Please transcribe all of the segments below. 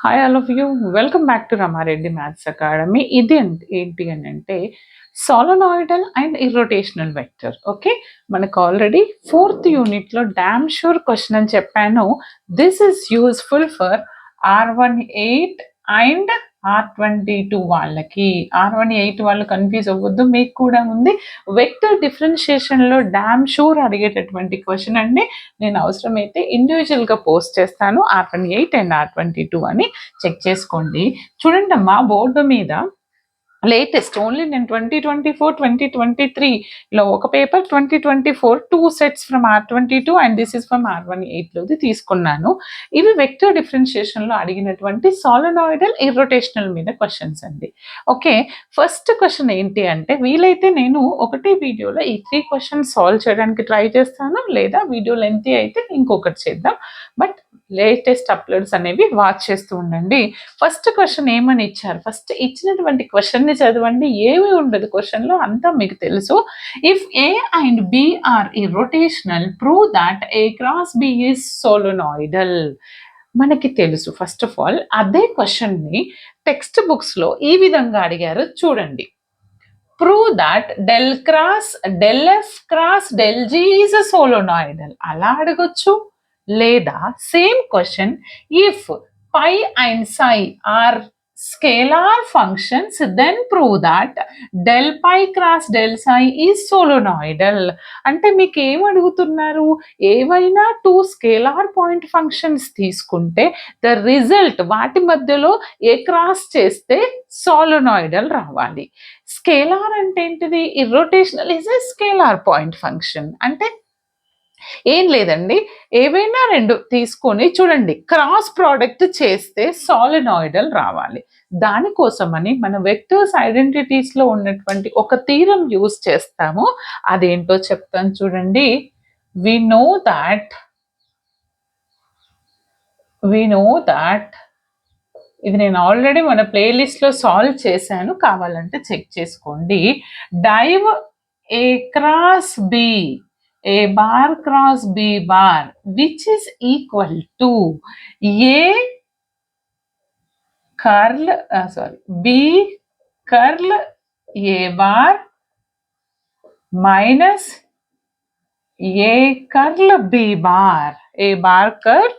Hi all of you. Welcome back to Rama Reddy maths academy. ఇది ఏంటి అని అంటే సోలనాయిడల్ అండ్ ఇర్రోటేషనల్ వెక్టర్. ఓకే, మనకు ఆల్రెడీ 4th యూనిట్లో డామ్ షూర్ క్వశ్చన్ అని చెప్పాను. This is useful for R18 and R22 వాళ్ళకి. R18 వాళ్ళు కన్ఫ్యూజ్ అవ్వద్దు, మీకు కూడా ఉంది. వెక్టర్ డిఫరెన్షియేషన్లో డామ్ షూర్ అడిగేటటువంటి క్వశ్చన్ అండి. నేను అవసరమైతే ఇండివిజువల్గా పోస్ట్ చేస్తాను R18 అండ్ R22 అని చెక్ చేసుకోండి. చూడండి అమ్మా, బోర్డు మీద లేటెస్ట్ ఓన్లీ నేను 2024 2023లో ఒక paper, 2024 2 sets from R22 and this is from R18లోది తీసుకున్నాను. ఇవి వెక్టర్ డిఫరెన్షియేషన్లో అడిగినటువంటి సాలినాయిడల్ ఇర్రోటేషనల్ మీద క్వశ్చన్స్ అండి. ఓకే, ఫస్ట్ క్వశ్చన్ ఏంటి అంటే, వీలైతే నేను ఒకటి వీడియోలో ఈ 3 క్వశ్చన్స్ సాల్వ్ చేయడానికి ట్రై చేస్తాను, లేదా వీడియో లెంతీ అయితే ఇంకొకటి చేద్దాం. బట్ లేటెస్ట్ అప్లోడ్స్ అనేవి వాచ్ చేస్తూ ఉండండి. ఫస్ట్ క్వశ్చన్ ఏమని ఇచ్చారు, ఫస్ట్ ఇచ్చినటువంటి క్వశ్చన్ని చదవండి. ఏమి ఉండదు క్వశ్చన్లో, అంతా మీకు తెలుసు. If A and B are irrotational, prove that A cross B is solenoidal. మనకి తెలుసు. ఫస్ట్ ఆఫ్ ఆల్ అదే క్వశ్చన్ని టెక్స్ట్ బుక్స్లో ఈ విధంగా అడిగారు, చూడండి. Prove that del F cross del G is a solenoidal, అలా అడగొచ్చు. లేదా same question, if phi and psi are scalar functions, then prove that del phi cross del psi is solenoidal. అంటే మీకు ఏం అడుగుతున్నారు, ఏవైనా 2 స్కేలార్ పాయింట్ ఫంక్షన్స్ తీసుకుంటే the result వాటి మధ్యలో ఏ క్రాస్ చేస్తే సోలనాయిడల్ రావాలి. స్కేలార్ అంటే ఏంటిది, irrotational is a scalar point function. అంటే ఏం లేదండి, ఏవైనా 2 తీసుకొని చూడండి, క్రాస్ ప్రోడక్ట్ చేస్తే సాలినాయిడల్ రావాలి. దానికోసమని మన వెక్టర్స్ ఐడెంటిటీస్లో ఉన్నటువంటి ఒక థీరం యూజ్ చేస్తాము. అదేంటో చెప్తాను చూడండి. వి నో దాట్ ఇది నేను ఆల్రెడీ మన ప్లేలిస్ట్లో సాల్వ్ చేశాను, కావాలంటే చెక్ చేసుకోండి. Div A cross B, A bar cross B bar, which is equal to A curl, B curl A bar minus A curl B bar, A bar curl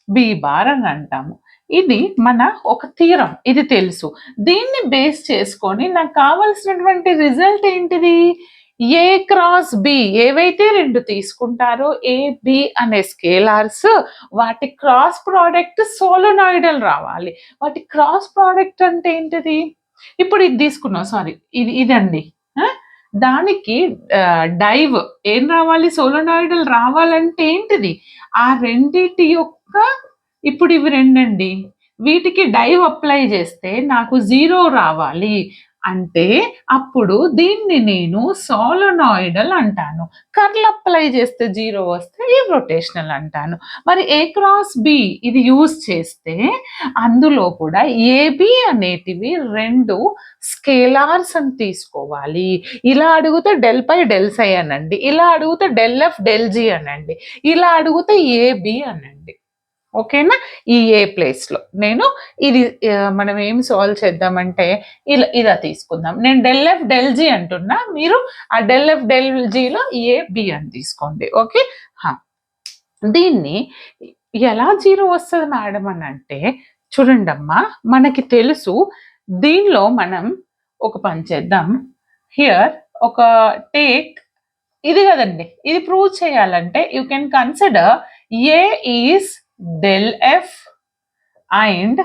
B bar అని అంటాము. ఇది మన ఒక theorem, ఇది తెలుసు. దీన్ని base చేసుకొని నాకు కావాల్సినటువంటి రిజల్ట్ ఏంటిది, ఏ క్రాస్ బి, ఏవైతే 2 తీసుకుంటారో ఏ బి అనే స్కేలార్స్, వాటి క్రాస్ ప్రోడక్ట్ సోలనాయిడల్ రావాలి. వాటి క్రాస్ ప్రోడక్ట్ అంటే ఏంటిది, ఇప్పుడు ఇది తీసుకున్నాం, ఇదండి. దానికి డైవ్ ఏం రావాలి, సోలనాయిడల్ రావాలంటే ఏంటిది, ఆ రెండిటి యొక్క, ఇప్పుడు ఇవి 2 అండి, వీటికి డైవ్ అప్లై చేస్తే నాకు 0 రావాలి. అంటే అప్పుడు దీన్ని నేను సోలనాయిడల్ అంటాను. కర్ల్ అప్లై చేస్తే 0 వస్తే ఇర్రోటేషనల్ అంటాను. మరి ఏ క్రాస్ బి ఇది యూజ్ చేస్తే అందులో కూడా ఏబి అనేటివి 2 స్కేలార్స్ అని తీసుకోవాలి. ఇలా అడిగితే డెల్ పై డెల్ సై అనండి, ఇలా అడిగితే డెల్ ఎఫ్ డెల్ జీ అనండి, ఇలా అడిగితే ఏబి అనండి. ఓకేనా, ఈ ఏ ప్లేస్లో నేను ఇది మనం ఏం సాల్వ్ చేద్దామంటే ఇలా తీసుకుందాం. నేను డెల్ ఎఫ్ డెల్ జీ అంటున్నా, మీరు ఆ డెల్ ఎఫ్ డెల్ జీలో ఏ బి అని తీసుకోండి. ఓకే, దీన్ని ఎలా 0 వస్తుంది మేడం అని అంటే, చూడండి అమ్మా, మనకి తెలుసు. దీనిలో మనం ఒక పని చేద్దాం. హియర్ ఒక టేక్ ఇది కదండి, ఇది ప్రూవ్ చేయాలంటే you can consider A is del F and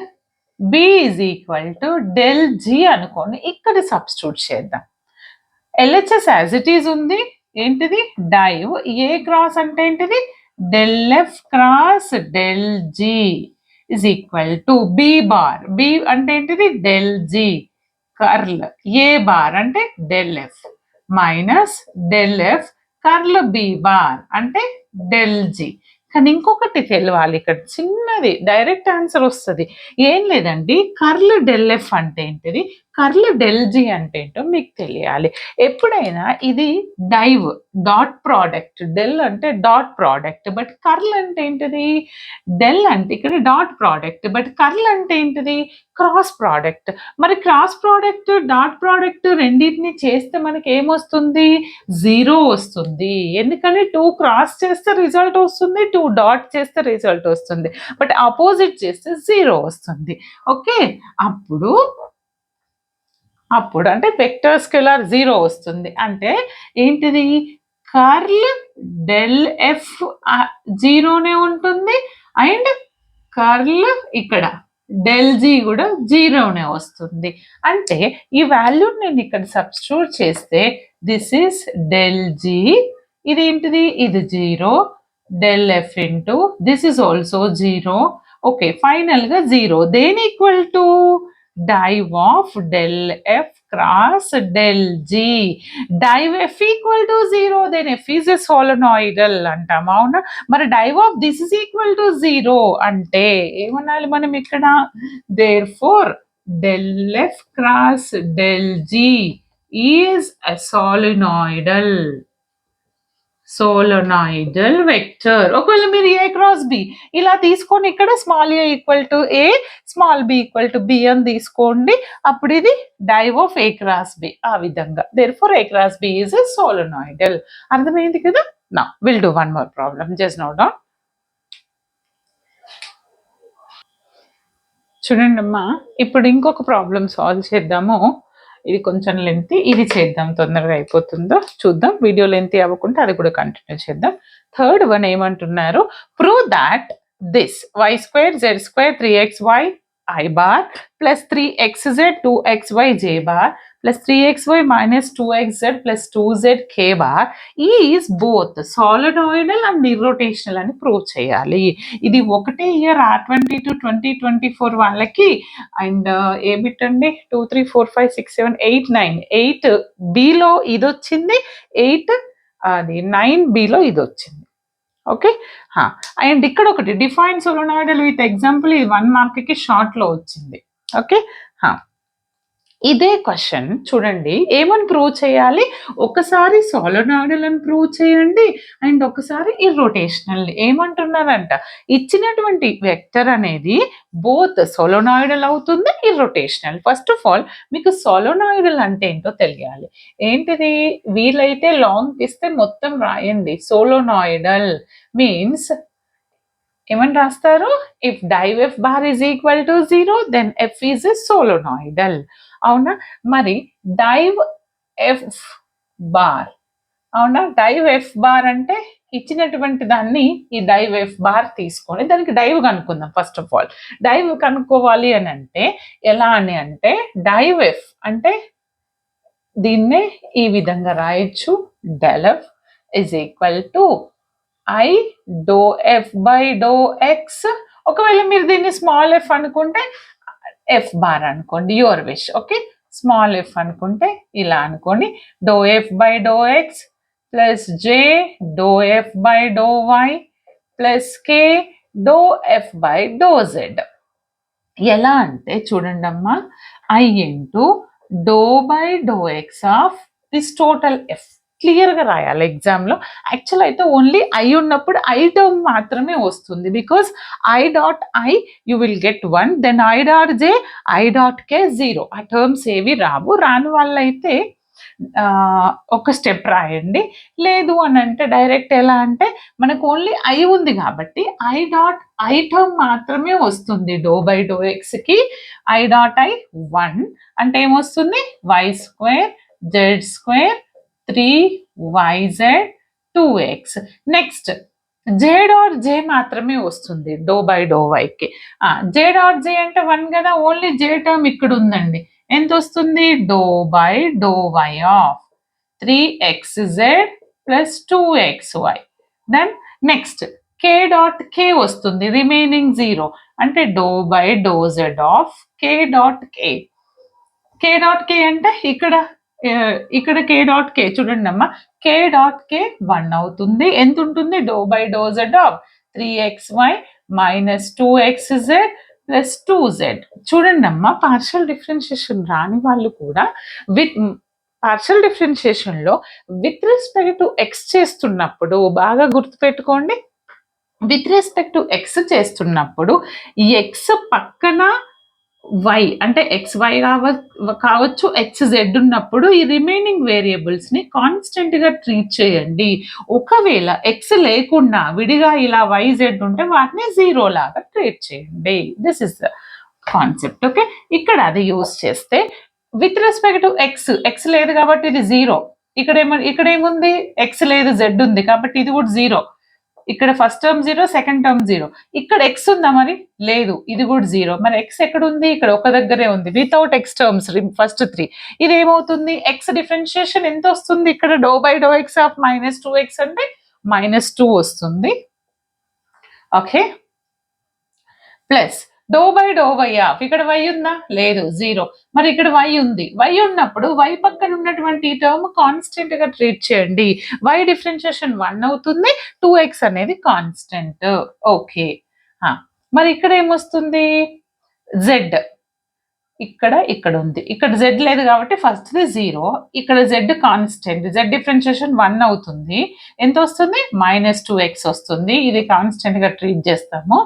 B is equal to del G అనుకోని ఇక్కడ సబ్స్టిట్యూట్ చేద్దాం. ఎల్హెచ్ఎస్ యాజ్ ఇట్ ఈజ్ ఉంది, ఏంటిది డైవ్ ఏ క్రాస్ అంటే ఏంటిది del F cross del G is equal to B bar, B అంటే ఏంటిది del G, curl A bar అంటే del F minus del F curl B bar అంటే del G. కానీ ఇంకొకటి తెలవాలి, ఇక్కడ చిన్నది డైరెక్ట్ ఆన్సర్ వస్తుంది. ఏం లేదండి, కర్ల్ డెల్ ఎఫ్ అంటే ఏంటిది, కర్ల్ డెల్ జీ అంటే ఏంటో మీకు తెలియాలి. ఎప్పుడైనా ఇది డైవ్ డాట్ ప్రోడక్ట్, డెల్ అంటే డాట్ ప్రోడక్ట్, బట్ కర్ల్ అంటే ఏంటిది? డెల్ అంటే ఇక్కడ డాట్ ప్రోడక్ట్, బట్ కర్ల్ అంటే ఏంటిది? Cross product. మరి క్రాస్ ప్రోడక్ట్ డాట్ ప్రోడక్ట్ రెండింటిని చేస్తే మనకి ఏమొస్తుంది? 0 వస్తుంది. ఎందుకని 2 క్రాస్ చేస్తే రిజల్ట్ వస్తుంది, 2 డాట్ చేస్తే రిజల్ట్ వస్తుంది, బట్ ఆపోజిట్ చేస్తే 0 వస్తుంది. ఓకే, అప్పుడు అంటే వెక్టర్ స్కేలార్ 0 వస్తుంది. అంటే ఏంటిది? కర్ల్ డెల్ ఎఫ్ 0నే ఉంటుంది అండ్ కర్ల్ ఇక్కడ డెల్ జీ కూడా 0నే వస్తుంది. అంటే ఈ వాల్యూ నేను ఇక్కడ సబ్స్టిట్యూట్ చేస్తే దిస్ ఈస్ డెల్ జీ, ఇది ఏంటిది? ఇది 0, del F into this is also 0. Okay, final గా 0. దేని equal to? Div of del F cross del G. Div F equal to 0, then F is a solenoidal అంటాం, అవునా? మరి div of this is equal to 0 అంటే ఏమనాలి మనం ఇక్కడ? Therefore del F cross del G is a solenoidal vector. ఒకవేళ మీరు A cross B ఇలా తీసుకొని ఇక్కడ small A equal to A, small B equal to B అని తీసుకోండి, అప్పుడు ఇది div of A cross B. ఆ విధంగా therefore A cross B is a solenoidal. అర్థమైంది కదా? నా will do one more problem, just note down. చూడండి అమ్మా, ఇప్పుడు ఇంకొక ప్రాబ్లం సాల్వ్ చేద్దాము. ఇది కొంచెం లెంతీ, ఇది చేద్దాం, తొందరగా అయిపోతుందో చూద్దాం. వీడియో లెంతీ అవ్వకుండా అది కూడా కంటిన్యూ చేద్దాం. థర్డ్ వన్ ఏమంటున్నారు? Prove that this y² z² 3xy I bar plus 3xz 2xy j bar plus 3xy minus 2xz plus 2z k bar is both solenoidal and irrotational అని prove చేయాలి. ఇది ఒకటే year R20 to 2024 వాళ్ళకి. And A bit అండి? 2 3 4 5 6 7 8 9 8 below ఇది వచ్చింది, 8 అది 9 below ఇది వచ్చింది. ఓకే, అండ్ ఇక్కడ ఒకటి డిఫైన్ సోలనాయిడల్ విత్ ఎగ్జాంపుల్, ఇది 1 మార్క్ కి షార్ట్ లో వచ్చింది. ఓకే, ఇదే క్వశ్చన్ చూడండి, ఏమని ప్రూవ్ చేయాలి? ఒకసారి సోలనాయిడల్ అని ప్రూవ్ చేయండి అండ్ ఒకసారి ఇర్రోటేషనల్. ఏమంటున్నారంట? ఇచ్చినటువంటి వెక్టర్ అనేది బోత్ సోలనాయిడల్ అవుతుంది, ఇర్రోటేషనల్. ఫస్ట్ ఆఫ్ ఆల్ మీకు సోలనాయిడల్ అంటే ఏంటో తెలియాలి. ఏంటిది? వీలైతే లాంగ్ ఇస్తే మొత్తం రాయండి. సోలనాయిడల్ మీన్స్ ఏమని రాస్తారు? If div F bar is equal to 0 then F is a solenoidal. అవునా? మరి డైవ్ ఎఫ్ బార్, అవునా? డైవ్ ఎఫ్ బార్ అంటే ఇచ్చినటువంటి దాన్ని ఈ డైవ్ ఎఫ్ బార్ తీసుకొని దానికి డైవ్ కనుక్కుందాం. ఫస్ట్ ఆఫ్ ఆల్ డైవ్ కనుక్కోవాలి అని అంటే ఎలా అని అంటే, డైవ్ ఎఫ్ అంటే దీన్నే ఈ విధంగా రాయొచ్చు. Del F is equal to I doe F by doe X. ఒకవేళ మీరు దీన్ని స్మాల్ ఎఫ్ అనుకుంటే ఎఫ్ బార్ అనుకోండి, your wish. Okay, small F అనుకుంటే ఇలా అనుకోండి. Doe F by doe X plus J doe F by doe Y plus K doe F by doe Z. ఎలా అంటే చూడండి అమ్మా, I into doe by doe X of this total F. క్లియర్గా రాయాలి ఎగ్జామ్లో. యాక్చువల్ అయితే ఓన్లీ ఐ ఉన్నప్పుడు I term మాత్రమే వస్తుంది, because I dot I you will get 1, then I dot J I dot K 0. ఆ టర్మ్స్ ఏవి రావు. రాని వాళ్ళైతే ఒక స్టెప్ రాయండి. లేదు అని అంటే డైరెక్ట్ ఎలా అంటే మనకు ఓన్లీ ఐ ఉంది కాబట్టి ఐ డాట్ ఐ టర్మ్ మాత్రమే వస్తుంది. డో బై డో ఎక్స్కి ఐ డాట్ ఐ 1 అంటే ఏమొస్తుంది? y² z² 3yz 2x. Next జే డాట్ జే మాత్రమే వస్తుంది డో బై డో వైకి. జే డాట్ జే అంటే 1 కదా, ఓన్లీ జే టర్మ్ ఇక్కడ ఉందండి. ఎంత వస్తుంది? Doe by doe Y of 3xz plus 2xy. Then next K dot K వస్తుంది, రిమైనింగ్ 0 అంటే doe by doe Z of K dot K. K dot K అంటే ఇక్కడ కే డాట్ కే చూడండి అమ్మా, కే డాట్ కే 1 అవుతుంది. ఎంత ఉంటుంది? Doe by doe Z of 3xy minus 2xz plus 2z. చూడండి అమ్మా, పార్షియల్ డిఫరెన్షియేషన్ రాని వాళ్ళు కూడా విత్ పార్షియల్ డిఫరెన్షియేషన్లో విత్ రెస్పెక్ట్ టు ఎక్స్ చేస్తున్నప్పుడు బాగా గుర్తుపెట్టుకోండి, విత్ రెస్పెక్ట్ టు ఎక్స్ చేస్తున్నప్పుడు ఎక్స్ పక్కన వై అంటే ఎక్స్ వై కావచ్చు, ఎక్స్ జెడ్ ఉన్నప్పుడు ఈ రిమైనింగ్ వేరియబుల్స్ ని కాన్స్టెంట్ గా ట్రీట్ చేయండి. ఒకవేళ ఎక్స్ లేకుండా విడిగా ఇలా వై జెడ్ ఉంటే వాటిని జీరో లాగా ట్రీట్ చేయండి. This is the concept. Okay, ఇక్కడ అది యూజ్ చేస్తే with respect to X, X లేదు కాబట్టి ఇది జీరో. ఇక్కడ ఏముంది, ఎక్స్ లేదు జెడ్ ఉంది కాబట్టి ఇది కూడా జీరో. ఇక్కడ first term zero, second term zero. ఇక్కడ ఎక్స్ ఉందా మరి, లేదు, ఇది కూడా జీరో. మరి ఎక్స్ ఎక్కడ ఉంది, ఇక్కడ ఒక దగ్గరే ఉంది వితౌట్ ఎక్స్ టర్మ్స్ ఫస్ట్ 3. ఇది ఏమవుతుంది, ఎక్స్ డిఫరెన్షియేషన్ ఎంత వస్తుంది, ఇక్కడ ∂/∂x ఆఫ్ -2x అంటే -2 వస్తుంది. ఓకే, ప్లస్ ∂/∂y ఆఫ్, ఇక్కడ y ఉందా, లేదు, జీరో. మరి ఇక్కడ y ఉంది, y ఉన్నప్పుడు y పక్కన ఉన్నటువంటి టర్మ్ కాన్స్టెంట్ గా ట్రీట్ చేయండి. y డిఫరెన్షియేషన్ 1 అవుతుంది, 2x అనేది కాన్స్టెంట్. ఓకే, మరి ఇక్కడ ఏమొస్తుంది, z ఇక్కడ ఉంది, ఇక్కడ z లేదు కాబట్టి ఫస్ట్ ది జీరో, ఇక్కడ z కాన్స్టెంట్, z డిఫరెన్షియేషన్ 1 అవుతుంది. ఎంత వస్తుంది, -2x వస్తుంది. ఇది కాన్స్టెంట్ గా ట్రీట్ చేస్తాము.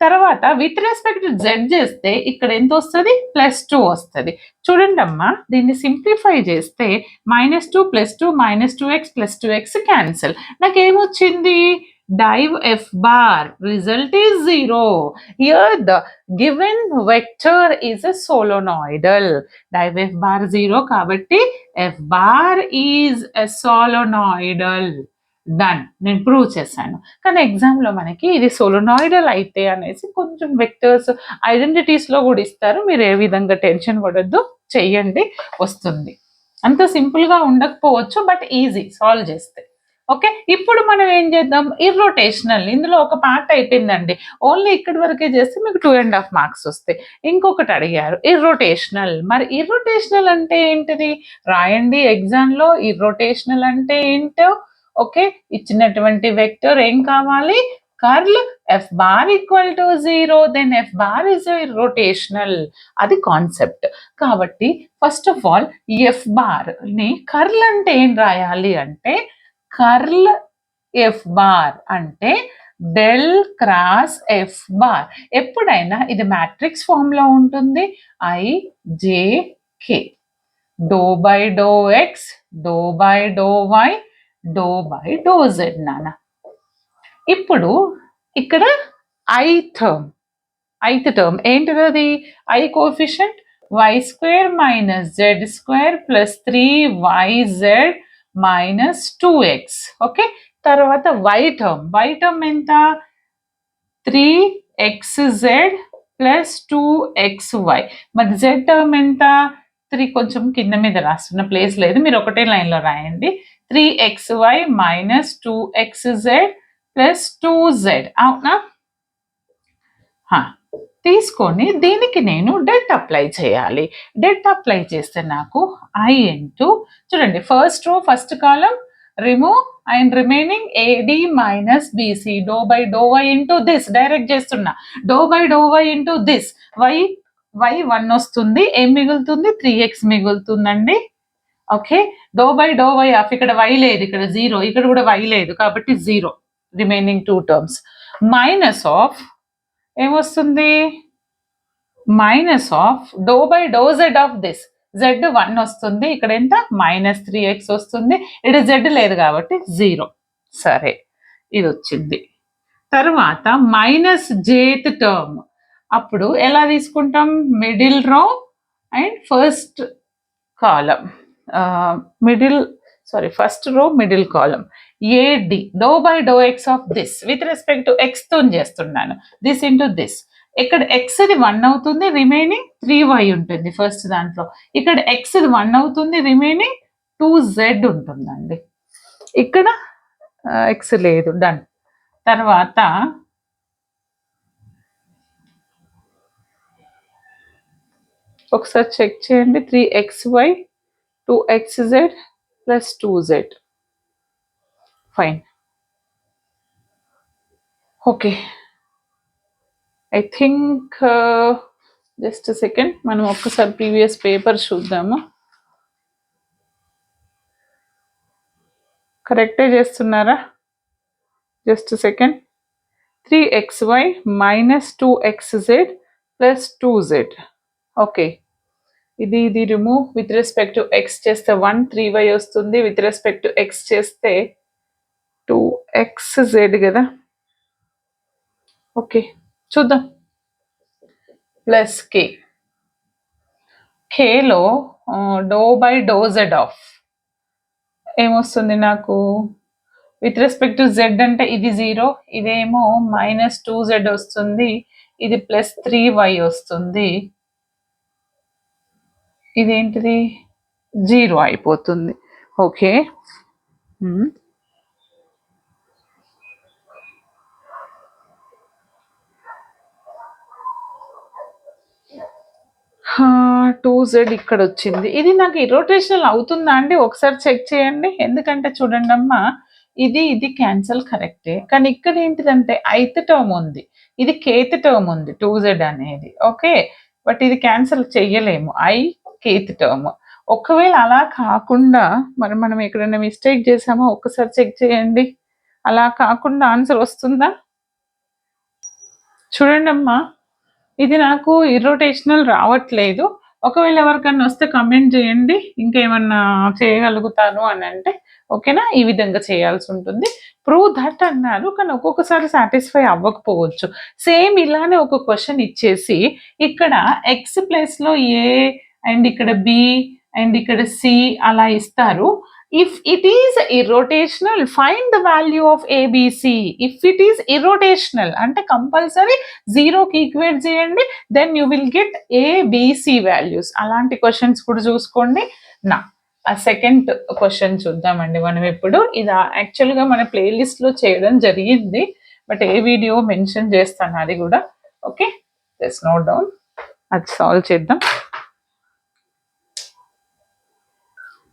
తర్వాత విత్ రెస్పెక్ట్ జెడ్ చేస్తే ఇక్కడ ఎంత వస్తుంది, +2 వస్తుంది. చూడండి అమ్మా, దీన్ని సింప్లిఫై చేస్తే -2 +2 -2x +2x క్యాన్సిల్. నాకేమొచ్చింది, div f bar, result is 0. Here the given vector is a solenoidal. Div f bar 0 కాబట్టి f bar is a solenoidal. Done, నేను ప్రూవ్ చేశాను. కానీ ఎగ్జామ్లో మనకి ఇది సోలోనాయిడల్ అయితే అనేసి కొంచెం వెక్టర్స్ ఐడెంటిటీస్లో కూడా ఇస్తారు. మీరు ఏ విధంగా టెన్షన్ పడొద్దు, చెయ్యండి, వస్తుంది. అంత సింపుల్గా ఉండకపోవచ్చు, బట్ ఈజీ సాల్వ్ చేస్తే. ఓకే, ఇప్పుడు మనం ఏం చేద్దాం, ఇర్రోటేషనల్. ఇందులో ఒక పార్ట్ అయిపోయిందండి, ఓన్లీ ఇక్కడి వరకే చేస్తే మీకు 2.5 మార్క్స్ వస్తాయి. ఇంకొకటి అడిగారు ఇర్రోటేషనల్. మరి ఇర్రోటేషనల్ అంటే ఏంటిది రాయండి ఎగ్జామ్లో. ఇర్రోటేషనల్ అంటే ఏంటో, ఓకే, ఇచ్చినటువంటి వెక్టర్ ఏం కావాలి, curl F bar equal to 0, then F bar is rotational. అది కాన్సెప్ట్. కాబట్టి first of all F bar ని కర్ల్ అంటే ఏం రాయాలి అంటే, కర్ల్ ఎఫ్ బార్ అంటే డెల్ క్రాస్ ఎఫ్ బార్. ఎప్పుడైనా ఇది మ్యాట్రిక్స్ ఫామ్ లో ఉంటుంది, IJK, ∂/∂x ∂/∂y ∂/∂z నాన్న. ఇప్పుడు ఇక్కడ ith టర్మ్ ఏంటిది, అది I coefficient y² - z² + 3yz - 2x. Okay, తర్వాత y టర్మ్ ఎంత, 3xz + 2xy. మరి z టర్మ్ ఎంత, 3, కొంచెం కింద మీద రాస్తున్న ప్లేస్ లేదు, మీరు ఒకటే లైన్లో రాయండి. 3xy - 2xz + 2z. అవునా, తీసుకొని దీనికి నేను డెట్ అప్లై చేయాలి. డెట్ అప్లై చేస్తే నాకు I ఇంటూ, చూడండి, first row first column remove and remaining AD - BC ∂/∂y into this, direct చేస్తున్నా, ∂/∂y ఇంటూ దిస్. y 1 వస్తుంది, ఏం మిగులుతుంది, 3x మిగులుతుందండి. ఓకే, ∂/∂y ఆఫ్, ఇక్కడ y లేదు, ఇక్కడ 0, ఇక్కడ కూడా y లేదు కాబట్టి 0, రిమైనింగ్ 2 టర్మ్స్. మైనస్ ఆఫ్ ఏమొస్తుంది, minus of ∂/∂z of this, z 1 వస్తుంది, ఇక్కడ ఎంత -3x వస్తుంది, ఇక్కడ z లేదు కాబట్టి 0. సరే, ఇది వచ్చింది. తర్వాత -jth టర్మ్, అప్పుడు ఎలా తీసుకుంటాం, మిడిల్ రో and first column, first row middle column, AD ∂/∂x of this with respect to x తో చేస్తున్నాను, దిస్ ఇంటూ దిస్. ఇక్కడ x ఇది 1 అవుతుంది, రిమైనింగ్ 3y ఉంటుంది ఫస్ట్ దాంట్లో. ఇక్కడ x ఇది 1 అవుతుంది, రిమైనింగ్ 2z ఉంటుందండి. ఇక్కడ x లేదు, డన్. తర్వాత ఒకసారి చెక్ చేయండి, 3xy 2xz + 2z. Fine. Okay, I think just second, మనం ఒక్కసారి ప్రీవియస్ పేపర్ చూద్దాము. కరెక్టే చేస్తున్నారా? Just second. 3xy minus 2xz plus 2z. Okay, ఇది remove. With respect to x చేస్తే 1, 3y వస్తుంది. విత్ రెస్పెక్ట్ టు ఎక్స్ చేస్తే 2xz కదా. ఓకే, చూద్దాం. ప్లస్ కేలో doe by doe Z of ఏమొస్తుంది నాకు? విత్ రెస్పెక్ట్ టు జెడ్ అంటే ఇది 0, ఇదేమో -2z వస్తుంది, ఇది +3y వస్తుంది, ఇదేంటిది 0 అయిపోతుంది. ఓకే, టూ జెడ్ ఇక్కడ వచ్చింది. ఇది నాకు ఇరోటేషనల్ అవుతుందా అండి? ఒకసారి చెక్ చేయండి. ఎందుకంటే చూడండి అమ్మా, ఇది క్యాన్సల్ కరెక్టే, కానీ ఇక్కడ ఏంటిదంటే ఐత్ టర్మ్ ఉంది, ఇది కేత్ టర్మ్ ఉంది 2z అనేది. ఓకే, బట్ ఇది క్యాన్సల్ చెయ్యలేము, కేత్ టర్మ్. ఒకవేళ అలా కాకుండా మనం ఎక్కడైనా మిస్టేక్ చేసామో ఒక్కసారి చెక్ చేయండి. అలా కాకుండా ఆన్సర్ వస్తుందా? చూడండి అమ్మా, ఇది నాకు ఇర్రోటేషనల్ రావట్లేదు. ఒకవేళ ఎవరికన్నా వస్తే కమెంట్ చేయండి, ఇంకేమన్నా చేయగలుగుతాను అని అంటే. ఓకేనా, ఈ విధంగా చేయాల్సి ఉంటుంది. ప్రూవ్ దట్ అన్నారు, కానీ ఒక్కొక్కసారి సాటిస్ఫై అవ్వకపోవచ్చు. సేమ్ ఇలానే ఒక క్వశ్చన్ ఇచ్చేసి ఇక్కడ ఎక్స్ ప్లేస్లో ఏ అండ్ ఇక్కడ బి అండ్ ఇక్కడ సి అలా ఇస్తారు. If it is irrotational find the value of ABC. If it is irrotational అంటే కంపల్సరీ 0కి ఈక్వేట్ చేయండి, then you will get ABC values. అలాంటి క్వశ్చన్స్ కూడా చూసుకోండి. నా సెకండ్ క్వశ్చన్ చూద్దామండి మనం ఇప్పుడు. ఇది యాక్చువల్గా మన ప్లేలిస్ట్లో చేయడం జరిగింది, బట్ ఏ వీడియో మెన్షన్ చేస్తాను అది కూడా. ఓకే, జస్ట్ నోట్ డౌన్, అది సాల్వ్ చేద్దాం.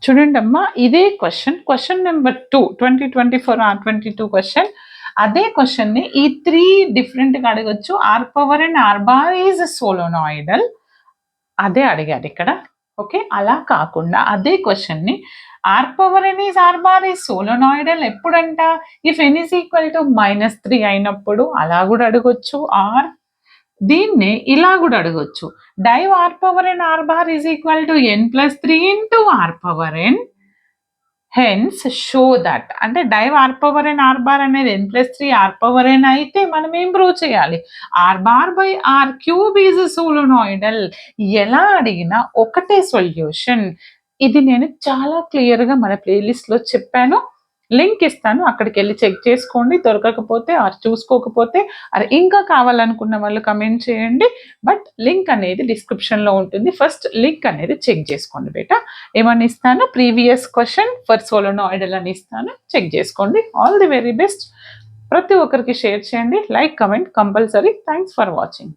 చూడండి అమ్మా, ఇదే క్వశ్చన్ నెంబర్ 2 2024 R22 క్వశ్చన్. అదే క్వశ్చన్ని ఈ 3 డిఫరెంట్గా అడగచ్చు. R⁴ and R⁻ is solenoidal, అదే అడిగారు ఇక్కడ. ఓకే, అలా కాకుండా అదే క్వశ్చన్ని R⁴ is R⁻ is solenoidal ఎప్పుడంట? If n is equal to -3 అయినప్పుడు అలా కూడా అడగొచ్చు. ఆర్ దీన్ని ఇలా కూడా అడగొచ్చు, div R⁴ and R⁻ is equal to n+3 into R⁴n, hence show that. అంటే డైవ్ R⁴ అండ్ R⁻ అనేది n+3 R⁴n అయితే మనం ఏం ప్రూవ్ చేయాలి? R⁻/R³ is solenoidal. ఎలా అడిగినా ఒకటే సొల్యూషన్. ఇది నేను చాలా క్లియర్గా మన ప్లేలిస్ట్లో చెప్పాను, లింక్ ఇస్తాను, అక్కడికి వెళ్ళి చెక్ చేసుకోండి. దొరకకపోతే చూసుకోకపోతే ఇంకా కావాలనుకున్న వాళ్ళు కమెంట్ చేయండి, బట్ లింక్ అనేది డిస్క్రిప్షన్లో ఉంటుంది. ఫస్ట్ లింక్ అనేది చెక్ చేసుకోండి బేటా. ఏమని ఇస్తాను? ప్రీవియస్ క్వశ్చన్ ఫర్ సోలోనాయిడల్ అని ఇస్తాను, చెక్ చేసుకోండి. All the very best. ప్రతి ఒక్కరికి షేర్ చేయండి, like comment compulsory. Thanks for watching.